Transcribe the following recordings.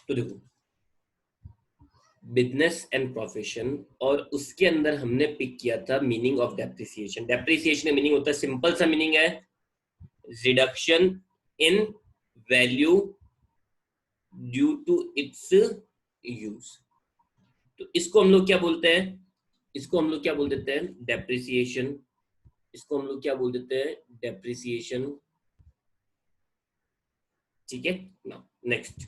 तो देखो business and profession, और उसके अंदर हमने पिक किया था मीनिंग ऑफ डेप्रिसिएशन। डेप्रिसिएशन का मीनिंग होता है, सिंपल सा मीनिंग है, reduction in value due to its use. तो इसको हम लोग क्या बोलते हैं, इसको हम लोग क्या बोल देते हैं, डेप्रिसिएशन। इसको हम लोग क्या बोल देते हैं, डेप्रिसिएशन। ठीक है ना, नेक्स्ट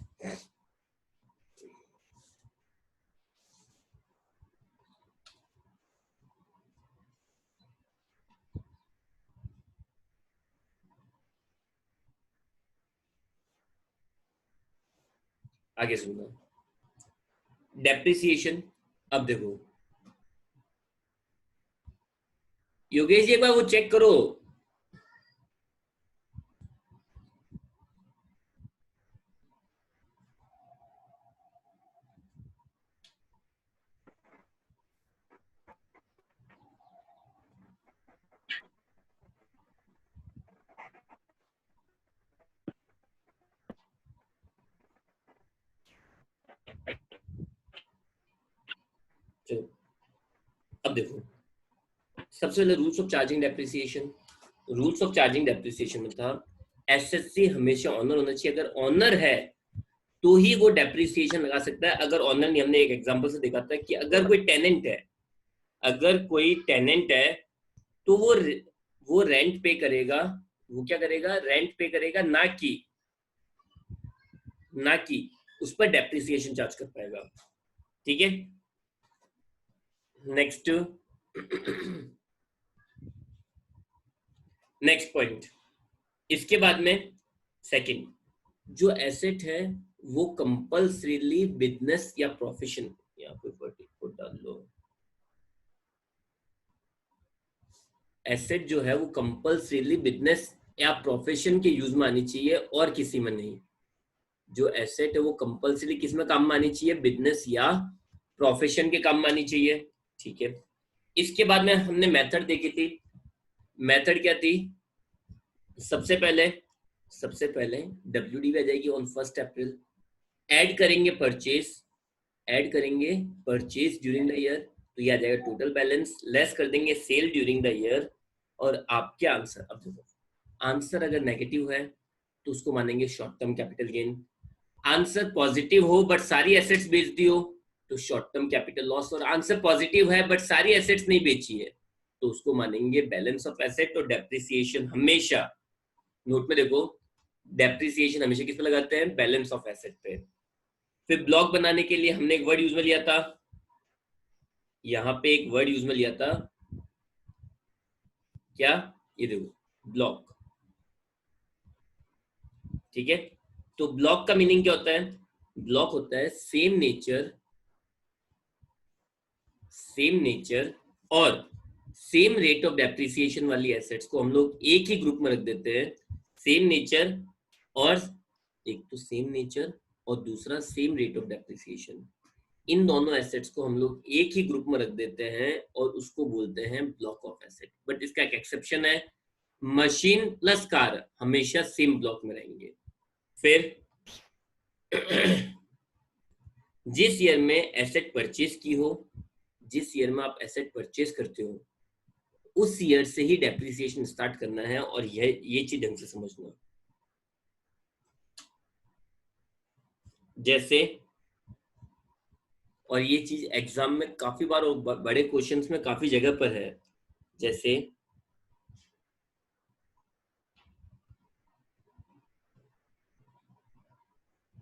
आगे सुनना, डेप्रिसिएशन। अब देखो योगेश जी एक बार वो चेक करो, चलो अब देखो सबसे पहले rules of charging depreciation. Rules of charging depreciation में था एसएससी हमेशा ऑनर होना चाहिए, अगर ऑनर है तो ही वो डेप्रिसिएशन लगा सकता है। अगर ऑनर नहीं, हमने एक एग्जांपल से देखा था कि अगर कोई टेनेंट है, अगर कोई टेनेंट है तो वो रेंट पे करेगा, वो क्या करेगा, रेंट पे करेगा, ना कि उस पर डेप्रिसिएशन चार्ज कर पाएगा। ठीक है, नेक्स्ट नेक्स्ट पॉइंट, इसके बाद में सेकंड, जो एसेट है वो कंपल्सरीली बिजनेस या प्रोफेशन, यहाँ पे वर्टिकल डाल लो, एसेट जो है वो कंपल्सरीली बिजनेस या प्रोफेशन के यूज में आनी चाहिए और किसी में नहीं। जो एसेट है वो कंपल्सरी किस में काम में आनी चाहिए, बिजनेस या प्रोफेशन के काम में आनी चाहिए। ठीक है, इसके बाद में हमने मेथड देखी थी। मेथड क्या थी, सबसे पहले WD आ जाएगी ऑन 1 अप्रैल, ऐड करेंगे परचेज, ऐड करेंगे परचेज ड्यूरिंग द ईयर, तो ये आ जाएगा टोटल बैलेंस, लेस कर देंगे सेल ड्यूरिंग द ईयर, और आपके आंसर, अब देखो आंसर अगर नेगेटिव है तो उसको मानेंगे short term capital gain, answer positive हो बट सारी एसेट्स बेच दी हो तो शॉर्ट टर्म कैपिटल लॉस, और आंसर पॉजिटिव है बट सारी एसेट्स नहीं बेची है तो उसको मानेंगे बैलेंस ऑफ एसेट। तो डेप्रिसिएशन हमेशा, नोट में देखो, डेप्रिसिएशन हमेशा किस पे लगाते हैं, बैलेंस ऑफ एसेट पे। फिर ब्लॉक बनाने के लिए हमने एक वर्ड यूज में लिया था, यहां पे एक वर्ड यूज में लिया था, क्या, ये देखो ब्लॉक। ठीक है, तो ब्लॉक का मीनिंग क्या होता है, ब्लॉक होता है सेम नेचर और सेम रेट ऑफ डेप्रिसिएशन वाली एसेट्स को हम लोग एक ही ग्रुप में रख देते हैं। सेम नेचर, और एक तो सेम नेचर और दूसरा सेम रेट ऑफ डेप्रिसिएशन, इन दोनों एसेट्स को हम लोग एक ही ग्रुप में रख देते हैं और उसको बोलते हैं ब्लॉक ऑफ एसेट। बट इसका एक एक्सेप्शन है, मशीन प्लस कार हमेशा सेम ब्लॉक में रहेंगे। फिर जिस ईयर में एसेट परचेज की हो, जिस ईयर में आप एसेट परचेज करते हो उस ईयर से ही डेप्रिसिएशन स्टार्ट करना है, और ये चीज ढंग से समझना। जैसे, और ये चीज एग्जाम में काफी बार और बड़े क्वेश्चंस में काफी जगह पर है, जैसे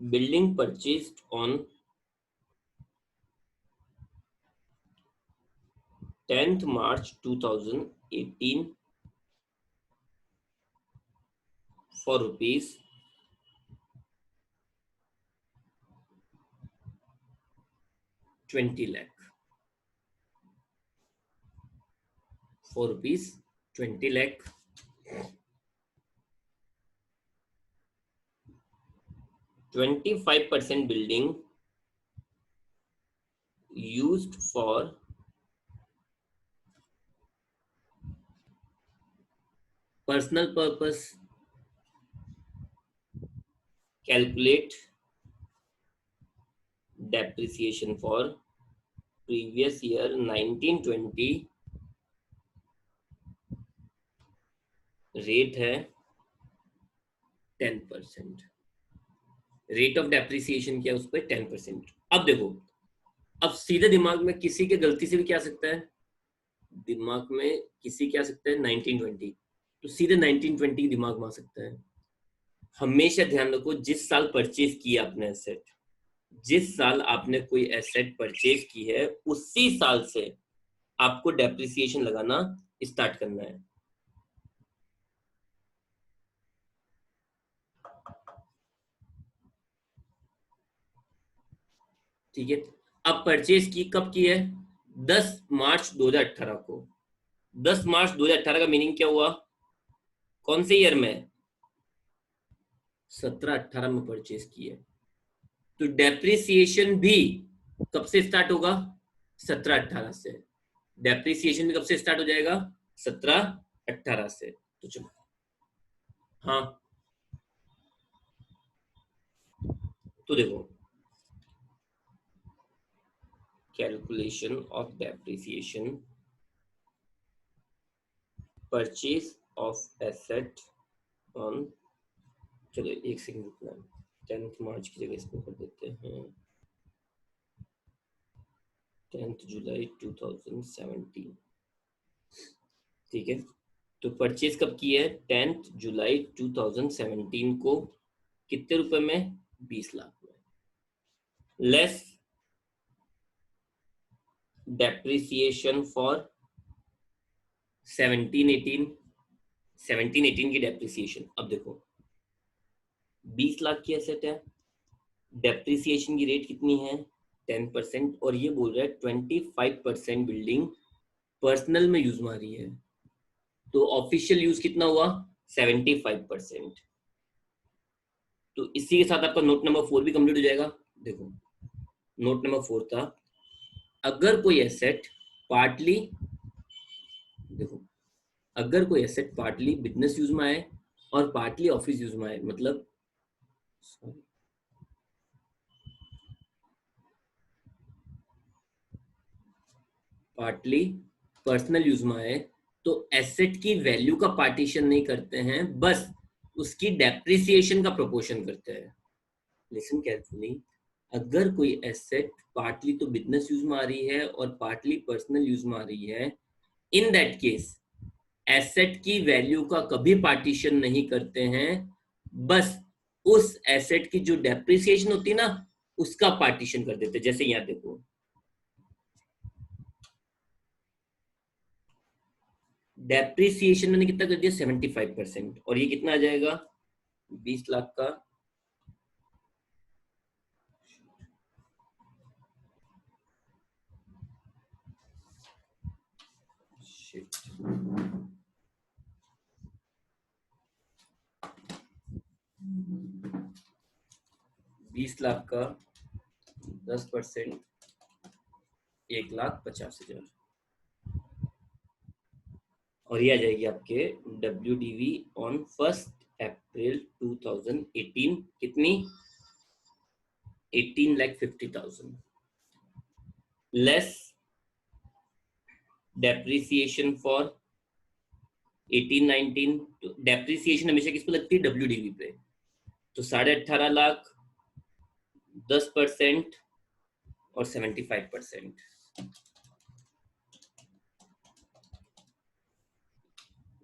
building purchased on 10th March 2018 for rupees 20 lakh, for rupees 20 lakh, 25% building used for personal purpose, calculate depreciation for previous year 1920 rate है 10%। रेट ऑफ डेप्रिसिएशन क्या है उस पर 10%। अब देखो, अब सीधे दिमाग में किसी के गलती से भी क्या आ सकता है, दिमाग में किसी क्या आ सकता है 1920, तो सीधे 1920 दिमाग में आ सकता है। हमेशा ध्यान रखो, जिस साल परचेज किया आपने एसेट, जिस साल आपने कोई एसेट परचेज की है उसी साल से आपको डेप्रिसिएशन लगाना स्टार्ट करना है। ठीक है, अब परचेज की कब की है, 10 मार्च 2018 को। 10 मार्च 2018 का मीनिंग क्या हुआ, कौन से ईयर में, 17-18 में परचेज की है। तो डेप्रिसिएशन भी कब से स्टार्ट होगा, 17-18 से। डेप्रिसिएशन भी कब से स्टार्ट हो जाएगा, 17-18 से। तो चलो, हाँ तो देखो, calculation of depreciation, purchase of asset on, चलो एक सेकंड रुकना, 10 मार्च की जगह इसको कर देते हैं 10 जुलाई 2017। ठीक है, तो परचेज कब की है, 10 जुलाई 2017 को, कितने रुपए में, 20 लाख में, लेस डेप्रिसिएशन फॉर 17-18 की डेप्रिसिएशन। अब देखो 20 लाख की एसेट है, डेप्रिसिएशन की रेट कितनी है, 10%, और ये बोल रहा है 25% बिल्डिंग पर्सनल में यूज में आ रही है, तो ऑफिशियल यूज कितना हुआ, 75%। तो इसी के साथ आपका नोट नंबर 4 भी कंप्लीट हो जाएगा। देखो, नोट नंबर 4 था, अगर कोई एसेट पार्टली, देखो, अगर कोई एसेट पार्टली बिजनेस यूज में आए और पार्टली ऑफिस यूज में आए, मतलब पार्टली पर्सनल यूज में आए, तो एसेट की वैल्यू का पार्टीशन नहीं करते हैं, बस उसकी डेप्रिसिएशन का प्रोपोर्शन करते हैं। लिसन केयरफुली, अगर कोई एसेट पार्टली तो बिजनेस यूज में आ रही है और पार्टली पर्सनल यूज में आ रही है, इन दैट केस एसेट की वैल्यू का कभी पार्टीशन नहीं करते हैं, बस उस एसेट की जो डेप्रिसिएशन होती है ना उसका पार्टीशन कर देते हैं। जैसे यहाँ देखो, डेप्रिसिएशन मैंने कितना कर दिया, 75%, और ये कितना आ जाएगा, 20 लाख का। Shit. 20 लाख का 10%, 1,50,000, और ये आ जाएगी आपके WDV ऑन 1 अप्रैल 2018, कितनी, 18,50,000, लेस डेप्रिसिएशन फॉर 18-19। तो डेप्रिसिएशन हमेशा किस पे लगती है, WDV पे, तो 18.5 लाख, 10% और 75%,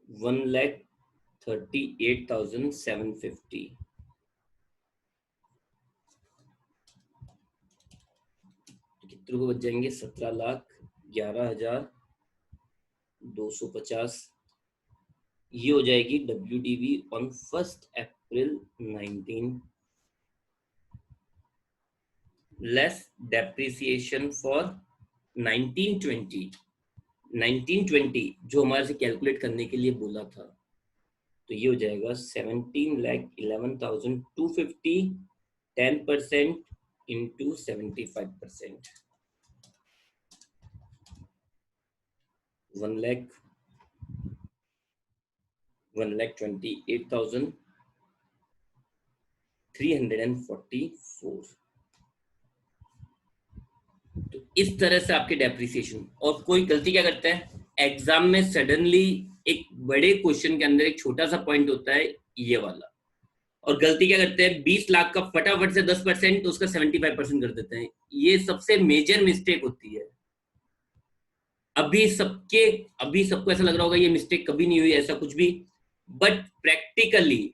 1,38,750। तो कितने रुपए बच जाएंगे, 17,11,250। ये हो जाएगी WDV on 1 April 19, less depreciation for 1920। 1920 जो हमारे से कैलकुलेट करने के लिए बोला था, तो ये हो जाएगा 17,11,250, 10% इंटू 75%, 1,28,344। इस तरह से आपके डेप्रिसिएशन। और कोई गलती क्या करता है, एग्जाम में सडनली एक बड़े क्वेश्चन के अंदर एक छोटा सा पॉइंट होता है ये वाला, और गलती क्या करते हैं, 20 लाख का फटाफट से 10% उसका 75% कर देते हैं। ये सबसे मेजर मिस्टेक होती है। अभी सबके अभी सबको ऐसा लग रहा होगा ये मिस्टेक कभी नहीं हुई, ऐसा कुछ भी, बट प्रैक्टिकली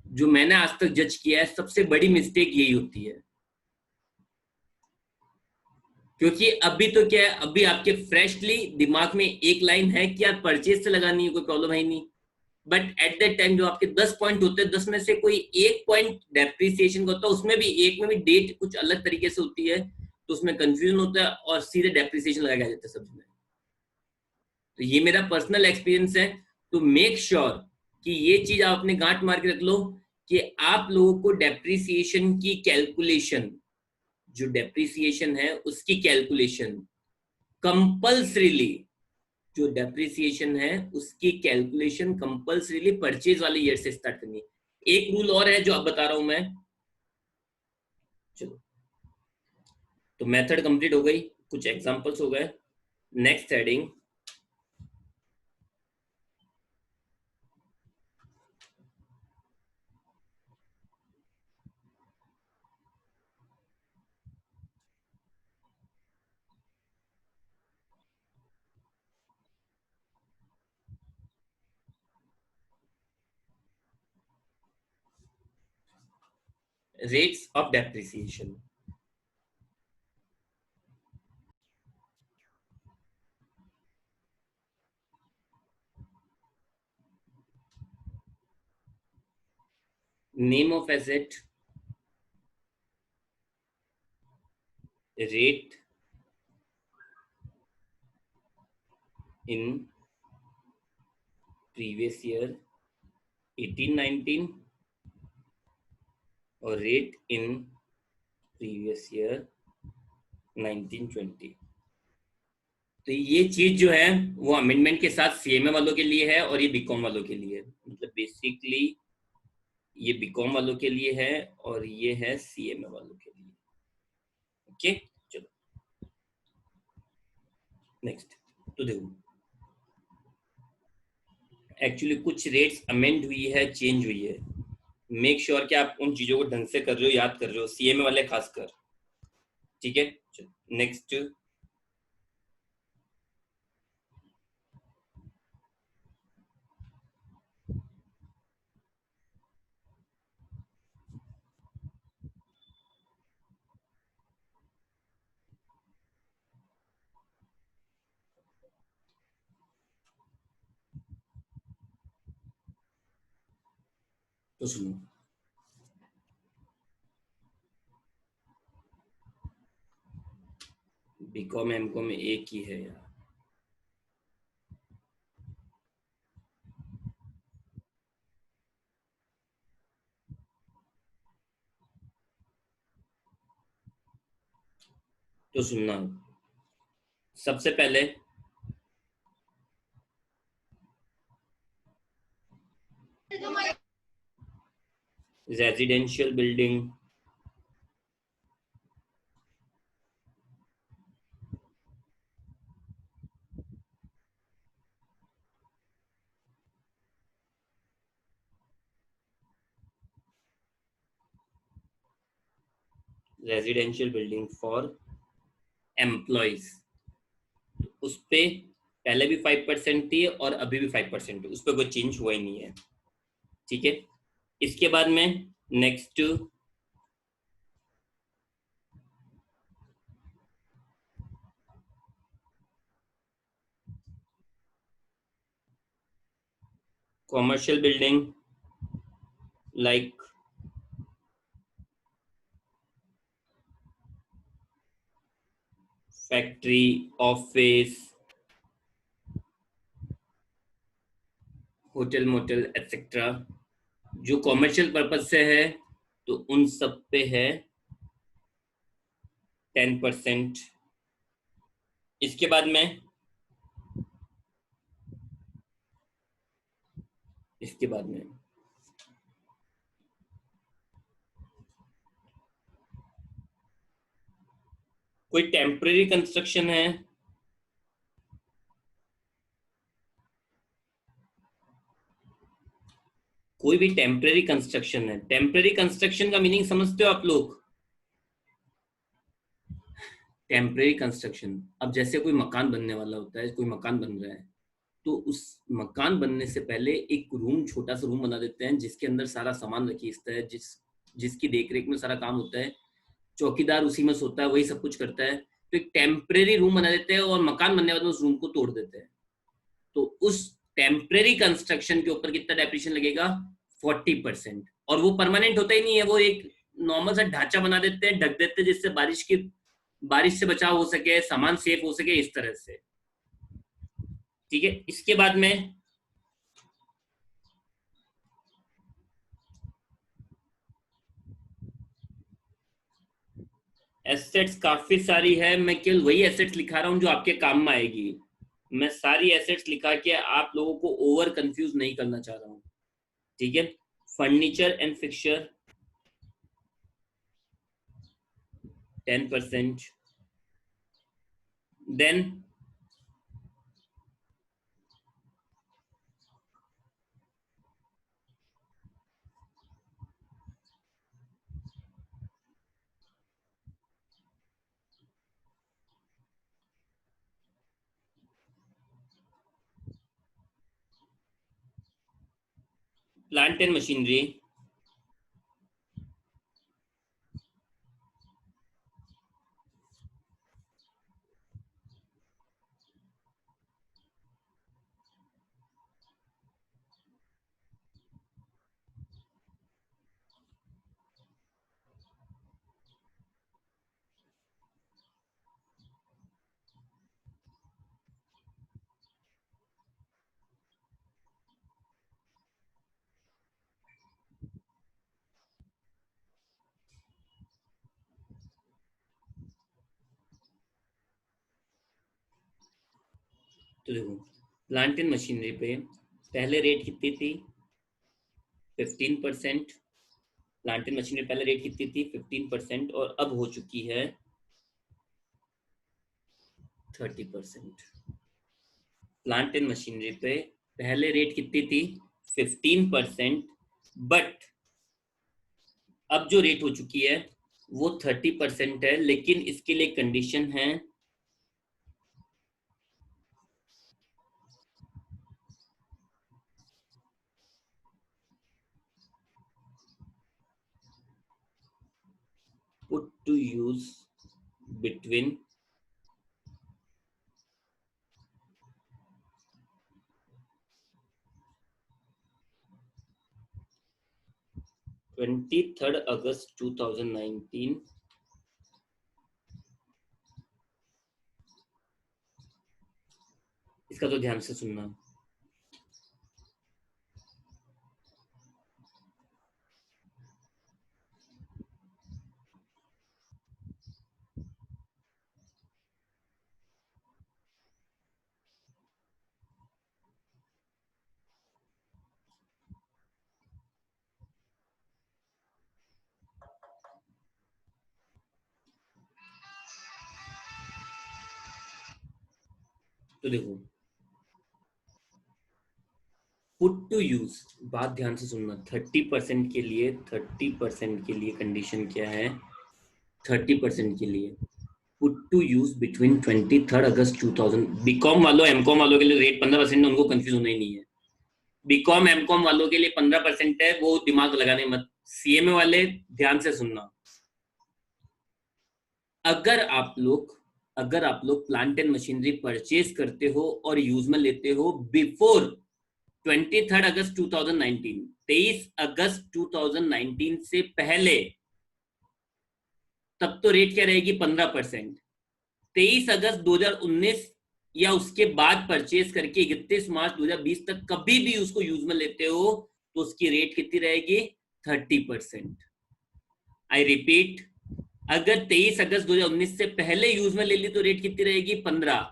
जो मैंने आज तक जज किया है, सबसे बड़ी मिस्टेक यही होती है। क्योंकि अभी तो क्या है, अभी आपके फ्रेशली दिमाग में एक लाइन है कि यार परचेज से लगानी है, कोई प्रॉब्लम है नहीं। बट एट दैट टाइम जो आपके 10 पॉइंट होते हैं, 10 में से कोई एक पॉइंट डेप्रिसिएशन का होता है, उसमें भी एक में भी डेट कुछ अलग तरीके से होती है, तो उसमें कंफ्यूजन होता है और सीधे डेप्रिसिएशन लगाया जाता है सब्जी में। तो ये मेरा पर्सनल एक्सपीरियंस है। तो मेक श्योर कि ये चीज आप अपने गांठ मार के रख लो कि आप लोगों को डेप्रिसिएशन की कैलकुलेशन, जो डेप्रिसिएशन है उसकी कैलकुलेशन कंपल्सरीली, जो डेप्रिसिएशन है उसकी कैलकुलेशन कंपल्सरीली परचेज वाले ईयर से स्टार्ट करनी है। एक रूल और है जो अब बता रहा हूं मैं। चलो, तो मेथड कंप्लीट हो गई, कुछ एग्जांपल्स हो गए। Next heading, rates of depreciation. Name of asset, rate in previous year 18-19 और रेट इन प्रीवियस ईयर 19-20। तो ये चीज जो है वो अमेंडमेंट के साथ सीएमए वालों के लिए है और ये बीकॉम वालों के लिए है। मतलब बेसिकली ये बीकॉम वालों के लिए है और ये है सीएमए वालों के लिए। ओके, चलो नेक्स्ट। तो देखो, एक्चुअली कुछ रेट्स अमेंड हुई है, चेंज हुई है। मेक श्योर कि आप उन चीजों को ढंग से कर रहे हो, याद कर रहे हो, सीएमए वाले खासकर। ठीक है, चलो नेक्स्ट। तो सुनो, बीकॉम एमकॉम एक ही है यार। तो सुनना, सबसे पहले residential building, residential building for employees, उस पे पहले भी 5% थी और अभी भी 5% है, उस पर कोई चेंज हुआ ही नहीं है। ठीक है, इसके बाद में next, commercial building like factory, office, hotel motel etcetera, जो कॉमर्शियल पर्पज से है तो उन सब पे है 10%। इसके बाद में, इसके बाद में कोई टेम्परेरी कंस्ट्रक्शन है? कोई भी टेम्परेरी कंस्ट्रक्शन है? टेम्परेरी कंस्ट्रक्शन का मीनिंग समझते हो आप लोग? टेम्परेरी कंस्ट्रक्शन, अब जैसे कोई मकान बनने वाला होता है, कोई मकान बन रहा है, तो उस मकान बनने से पहले एक रूम, छोटा सा रूम बना देते हैं जिसके अंदर सारा सामान रखीजता है, जिसकी देख रेख में सारा काम होता है, चौकीदार उसी में सोता है, वही सब कुछ करता है। तो एक टेम्परेरी रूम बना देते हैं और मकान बनने के बाद उस रूम को तोड़ देते हैं। तो उस टेम्परेरी कंस्ट्रक्शन के ऊपर कितना डेप्रिसिएशन लगेगा? 40%। और वो परमानेंट होता ही नहीं है, वो एक नॉर्मल सा ढांचा बना देते हैं, ढक देते हैं, जिससे बारिश से बचाव हो सके, सामान सेफ हो सके, इस तरह से। ठीक है, इसके बाद में एसेट्स काफी सारी है, मैं केवल वही एसेट्स लिखा रहा हूं जो आपके काम में आएगी। मैं सारी एसेट्स लिखा के आप लोगों को ओवर कंफ्यूज नहीं करना चाह रहा हूं। ठीक है, furniture and fixture 10%, then plant and machinery तो देखो, प्लांट एंड मशीनरी पे पहले रेट कितनी थी? 15%। प्लांट एंड मशीनरी पहले रेट कितनी थी? 15%, और अब हो चुकी है 30%। प्लांट एंड मशीनरी पे पहले रेट कितनी थी? 15%, बट अब जो रेट हो चुकी है वो 30% है, लेकिन इसके लिए कंडीशन है, पुट टू यूज बिटवीन 23 अगस्त 2019। इसका तो ध्यान से सुनना। तो देखो, पुट टू यूज, बात ध्यान से सुनना। 30% के लिए, 30% के लिए कंडीशन क्या है? 30% के लिए put to use between 23 August 2000। BCom वालों, एमकॉम वालों के लिए रेट 15% है, उनको कंफ्यूज होना ही नहीं है। बीकॉम एमकॉम वालों के लिए 15% है, वो दिमाग लगाने मत। सीएमए वाले ध्यान से सुनना। अगर आप लोग अगर आप लोग प्लांट एंड मशीनरी परचेज करते हो और यूज में लेते हो बिफोर 23 अगस्त 2019, 23 अगस्त 2019 से पहले, तब तो रेट क्या रहेगी? 15%। 23 अगस्त 2019 या उसके बाद परचेज करके 31 मार्च 2020 तक कभी भी उसको यूज में लेते हो तो उसकी रेट कितनी रहेगी? 30%। आई रिपीट, अगर 23 अगस्त 2019 से पहले यूज में ले ली तो रेट कितनी रहेगी? 15।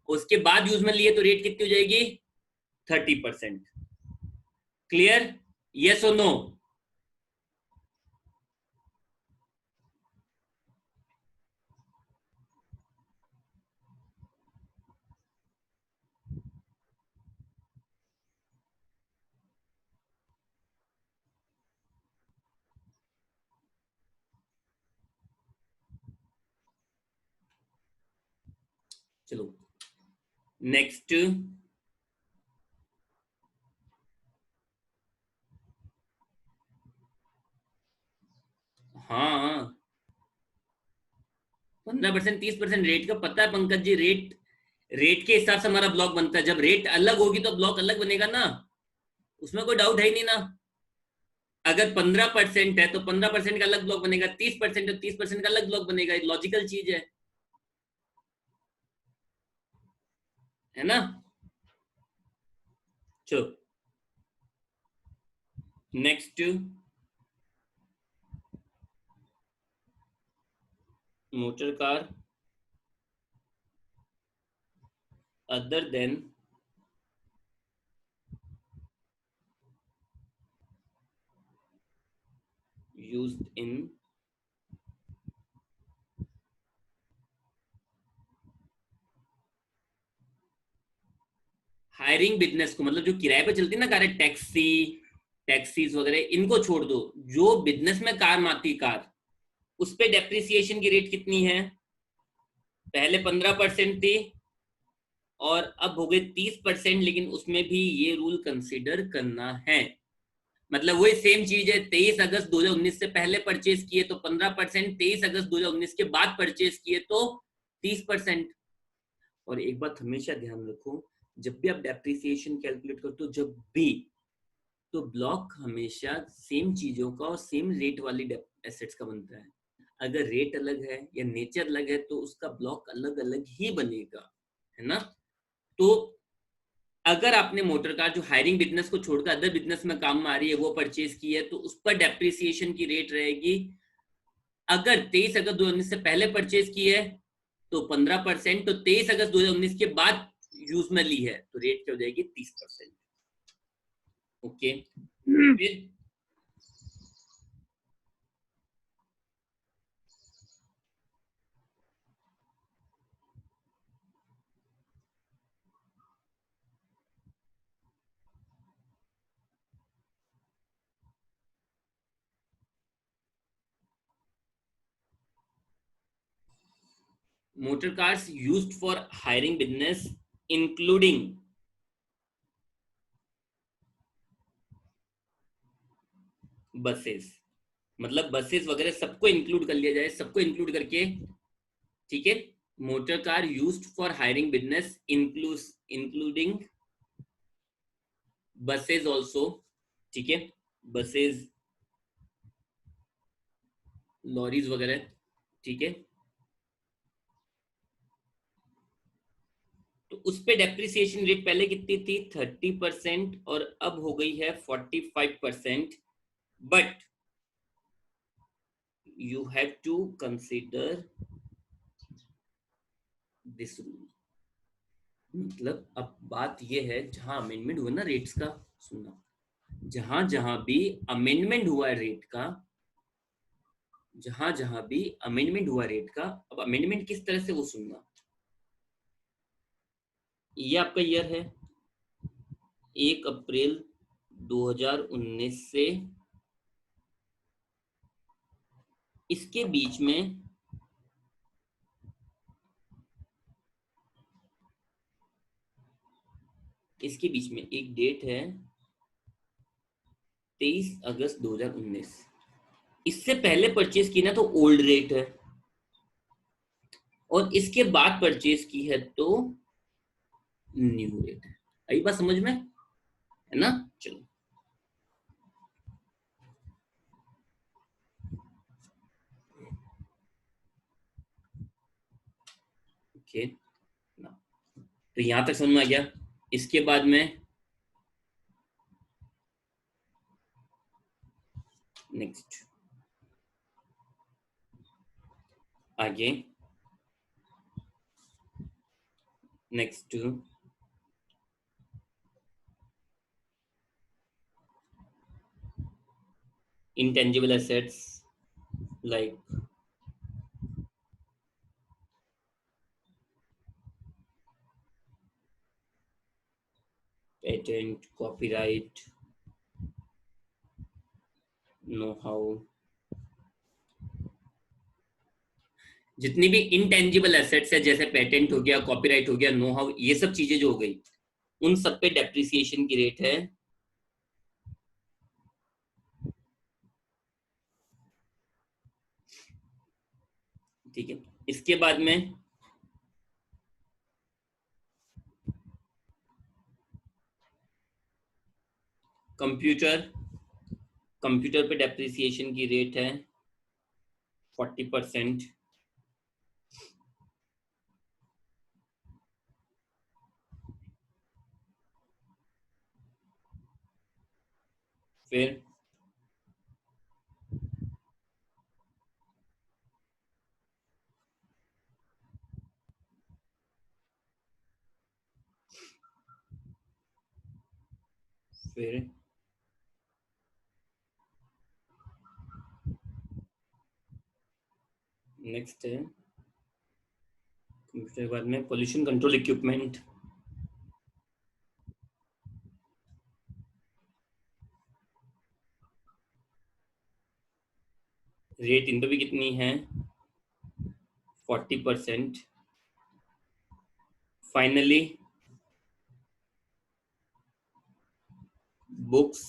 उसके बाद यूज में लिए तो रेट कितनी हो जाएगी? 30%। क्लियर? यस और नो? चलो नेक्स्ट, हाँ 15%, 30% रेट का पता है पंकज जी। रेट, रेट के हिसाब से हमारा ब्लॉक बनता है। जब रेट अलग होगी तो ब्लॉक अलग बनेगा ना, उसमें कोई डाउट है ही नहीं ना। अगर 15% है तो 15% का अलग ब्लॉक बनेगा, 30% है 30% का अलग ब्लॉक बनेगा, लॉजिकल चीज है ना। चलो next, motor car other than used in hiring business को, मतलब जो किराए पे चलती है ना कार, टैक्सी, टैक्सीज वगैरह, इनको छोड़ दो। जो बिजनेस में कार आती कार, उस पे डेप्रिसिएशन की रेट कितनी है? पहले 15% थी और अब हो गए 30%, लेकिन उसमें भी ये रूल कंसिडर करना है। मतलब वही सेम चीज है, 23 अगस्त 2019 से पहले परचेज किए तो 15%, 23 अगस्त 2019 के बाद परचेज किए तो 30%। और एक बात हमेशा ध्यान रखो, जब भी आप डेप्रिसिएशन कैलकुलेट करते हो, जब भी, तो ब्लॉक हमेशा सेम चीजों का और सेम रेट वाली एसेट्स का बनता है। अगर रेट अलग है या नेचर अलग है तो उसका ब्लॉक अलग अलग ही बनेगा, है ना। तो अगर आपने मोटर कार जो हायरिंग बिजनेस को छोड़कर अदर बिजनेस में काम में आ रही है वो परचेज की है, तो उस पर डेप्रिसिएशन की रेट रहेगी, अगर 23 अगस्त 2019 से पहले परचेज की है तो 15%, तो 23 अगस्त 2019 के बाद यूज में ली है तो रेट क्या हो जाएगी? 30%। ओके फिर motor cars used for hiring business including buses, मतलब बसेस वगैरह सबको इंक्लूड कर लिया जाए, सबको इंक्लूड करके, ठीक है। Motor car used for hiring business including buses also, ठीक है, बसेस, लॉरीज वगैरह, ठीक है। तो उस पे डेप्रिसिएशन रेट पहले कितनी थी? 30%, और अब हो गई है 45%। But you have to consider this rule. मतलब अब बात यह है, जहां अमेंडमेंट हुआ ना रेट्स का, सुनना, जहां जहां भी अमेंडमेंट हुआ है रेट का, जहां जहां भी अमेंडमेंट हुआ रेट का, अब अमेंडमेंट किस तरह से वो सुनना। ये आपका ईयर है 1 अप्रैल 2019 से इसके बीच में, इसके बीच में एक डेट है 23 अगस्त 2019। इससे पहले परचेज की ना तो ओल्ड रेट है, और इसके बाद परचेज की है तो न्यू रेट है। आई बात समझ में, है ना। चलो ओके ना, तो यहां तक समझ में आ गया। इसके बाद में नेक्स्ट, आगे next, intangible assets like patent, copyright, know how, जितनी भी इनटेंजिबल एसेट्स है जैसे पेटेंट हो गया, कॉपीराइट हो गया, नो हाउ, ये सब चीजें जो हो गई, उन सब पे डेप्रिसिएशन की रेट है ठीक है। इसके बाद में कंप्यूटर, कंप्यूटर पे डेप्रिसिएशन की रेट है 40%। फिर फिर नेक्स्ट है कंप्यूटर के बाद में pollution control equipment, rate in पे भी कितनी है 40%। फाइनली बुक्स,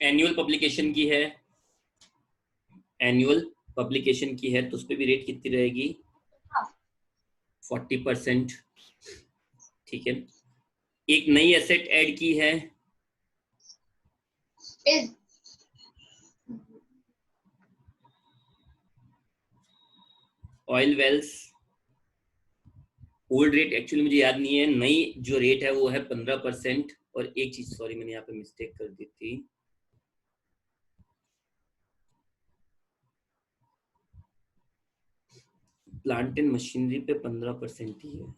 एनुअल पब्लिकेशन की है, एनुअल पब्लिकेशन की है तो उस पर भी रेट कितनी रहेगी 40%। ठीक है। एक नई एसेट ऐड की है oil wells, old rate actually मुझे याद नहीं है, नई जो रेट है वो है 15%। और एक चीज सॉरी मैंने यहाँ पे मिस्टेक कर दी थी, प्लांट एंड मशीनरी पे 15% ही है।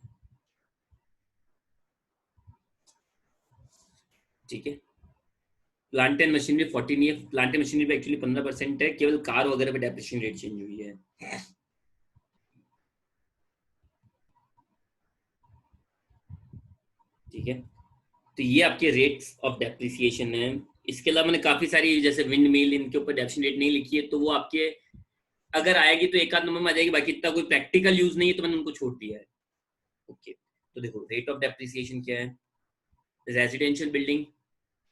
ठीक है, प्लांट एंड मशीनरी 14 नहीं है, प्लांट एंड मशीनरी पे एक्चुअली 15% है, केवल कार वगैरह पे डेप्रिसिएशन रेट चेंज हुई है। ठीक है, तो ये आपके रेट्स ऑफ डेप्रिसिएशन है। इसके अलावा मैंने काफी सारी जैसे विंड मिल, इनके ऊपर डेप्रिसिएशन रेट नहीं लिखी है, तो वो आपके अगर आएगी तो एक आध नंबर में आ जाएगी, बाकी इतना कोई प्रैक्टिकल यूज नहीं है तो मैंने उनको छोड़ दिया है। ओके, तो देखो रेट ऑफ डेप्रिसिएशन क्या है। रेजिडेंशियल बिल्डिंग,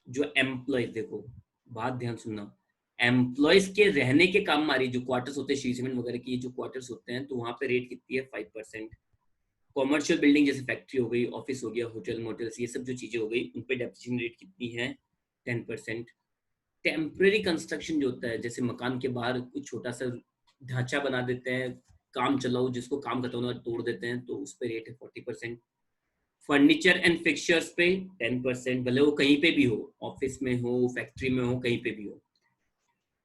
जो एम्प्लॉय, देखो बात ध्यान सुनना, एम्प्लॉयज के रहने के काम मारी जो क्वार्टर्स होते हैं, शी सीमेंट वगैरह की जो क्वार्टर्स होते हैं, तो वहां पे रेट कितनी है 5%। कॉमर्शियल बिल्डिंग जैसे फैक्ट्री हो गई, ऑफिस हो गया, होटल मोटल्स, ये सब जो चीजें हो गई, उन पे डेप्रिसिएशन रेट कितनी है 10%। टेम्पररी कंस्ट्रक्शन जो होता है, जैसे मकान के बाहर कुछ छोटा सा ढांचा बना देते हैं, काम चलाओ, जिसको काम खत्म होने तोड़ देते हैं, तो उस पर रेट है 40%। फर्नीचर एंड फिक्सचर्स पे 10%, भले वो कहीं पे भी हो, ऑफिस में हो, फैक्ट्री में हो, कहीं पे भी हो।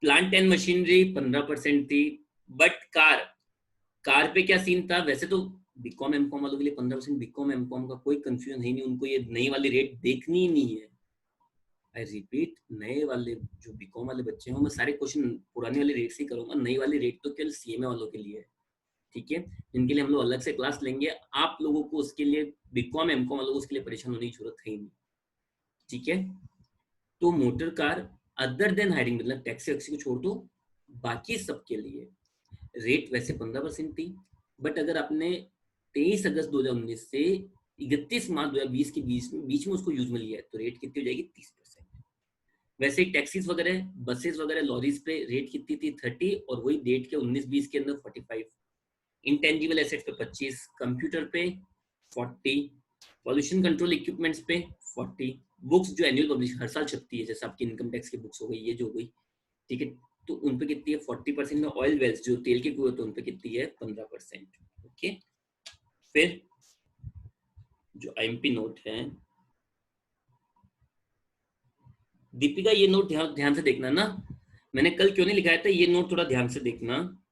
प्लांट एंड मशीनरी 15% थी। बट कार, कार पे क्या सीन था, वैसे तो बीकॉम एमकॉम वालों के लिए 15%, बीकॉम एमकॉम का कोई कंफ्यूजन है नहीं, उनको ये नई वाली रेट देखनी ही नहीं है। आई रिपीट, नए वाले जो बीकॉम वाले बच्चे हैं, मैं सारे क्वेश्चन पुराने वाली रेट से ही करूंगा, नई वाली रेट तो केवल सीएमए वालों के लिए है। ठीक है, इनके लिए हम लोग अलग से क्लास लेंगे, आप लोगों को उसके लिए, बीकॉम एमकॉम वालों को उसके लिए परेशान होने की जरूरत है ही नहीं। ठीक है, तो motor car other than hiring, मतलब टैक्सी वैक्सी को छोड़ दो, बाकी सबके लिए रेट वैसे 15% थी। बट अगर आपने 23 अगस्त 2019 से 31 मार्च 2020 के बीच में उसको यूज में लिया है, तो रेट कितनी हो जाएगी 30%। वैसे ही टैक्सीज वगैरह, बसेस वगैरह, लॉरीज पे रेट कितनी थी 30, और वही डेट के 19-20 के अंदर 45। इंटेंजिबल एसेट्स पे 25, कंप्यूटर पे 40, पॉल्यूशन कंट्रोल इक्विपमेंट्स पे 40, बुक्स जो एनुअल पब्लिश हर साल छपती है, जैसे आपकी इनकम टैक्स की बुक्स हो गई, ये जो हो गई, ठीक है, तो उन पे कितनी है 40%। में ऑयल वेल्स जो तेल के कुएं, तो उन पे कितनी है 15%। ओके, फिर जो आईएमपी नोट है, दीपिका ये नोट ध्यान ध्यान से देखना ना, मैंने कल क्यों नहीं लिखाया था, ये नोट थोड़ा ध्यान से देखना।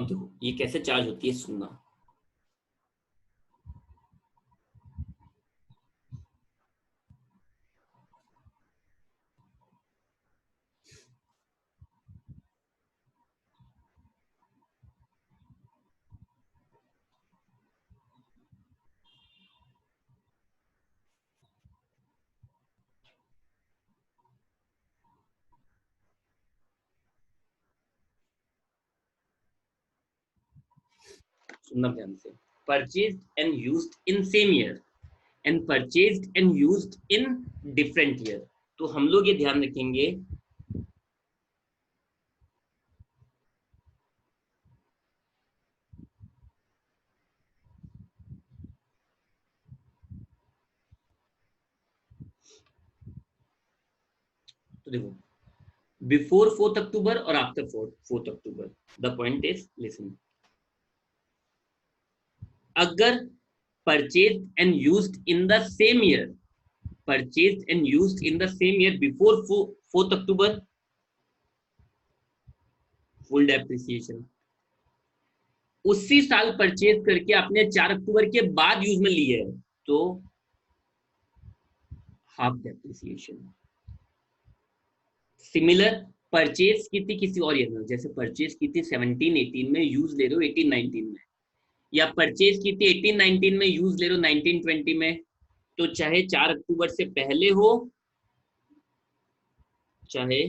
अब देखो ये कैसे चार्ज होती है, सुनना। सुनना ध्यान से। Purchased and used in same year and purchased and used in different year. तो हम लोग ये ध्यान रखेंगे, तो देखो बिफोर 4th अक्टूबर और after 4th October. The point is listen, अगर purchased and used in the same year, purchased and used in the same year before 4th October, full depreciation. उसी साल परचेज करके आपने 4 अक्टूबर के बाद यूज में ली है तो हाफ डेप्रिसिएशन। सिमिलर, परचेज की थी किसी और ईयर में, जैसे परचेज की थी 17-18 में, यूज ले रहे हो 18-19 में, या परचेज की थी 18-19 में, यूज ले रहे हो 19-20 में, तो चाहे 4 अक्टूबर से पहले हो, चाहे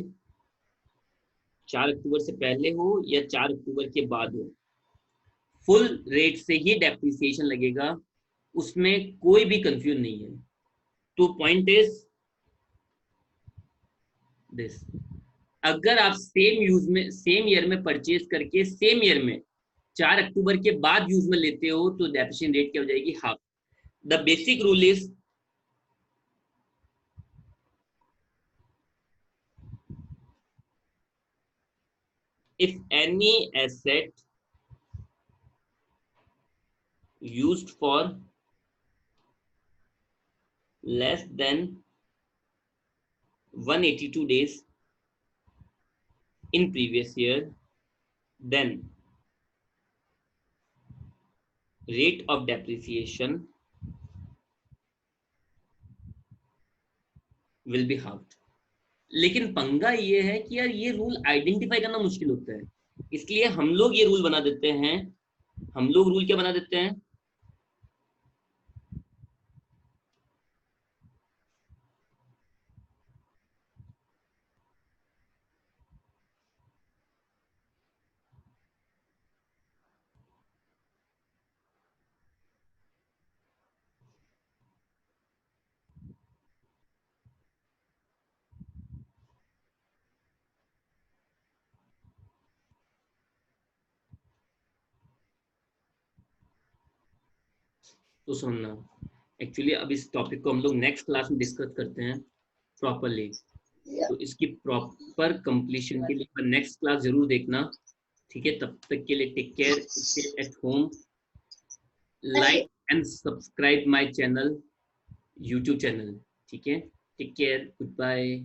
4 अक्टूबर से पहले हो या 4 अक्टूबर के बाद हो, फुल रेट से ही डेप्रिसिएशन लगेगा, उसमें कोई भी कंफ्यूजन नहीं है। तो पॉइंट इज दिस, अगर आप सेम यूज में, सेम ईयर में परचेज करके सेम ईयर में 4 अक्टूबर के बाद यूज में लेते हो तो डेप्रिसिएशन रेट क्या हो जाएगी, half. The basic rule is, if any asset used for less than 182 days in previous year, then rate of depreciation will be halved। लेकिन पंगा ये है कि यार ये रूल आइडेंटिफाई करना मुश्किल होता है, इसलिए हम लोग ये रूल बना देते हैं। हम लोग रूल क्या बना देते हैं, तो सुनना। एक्चुअली अब इस टॉपिक को हम लोग नेक्स्ट क्लास में डिस्कस करते हैं प्रॉपरली, तो इसकी प्रॉपर कंप्लीशन के लिए नेक्स्ट क्लास जरूर देखना, ठीक है। तब तक के लिए take care, stay at home, like and subscribe my channel, YouTube channel, ठीक है। Take care, good bye.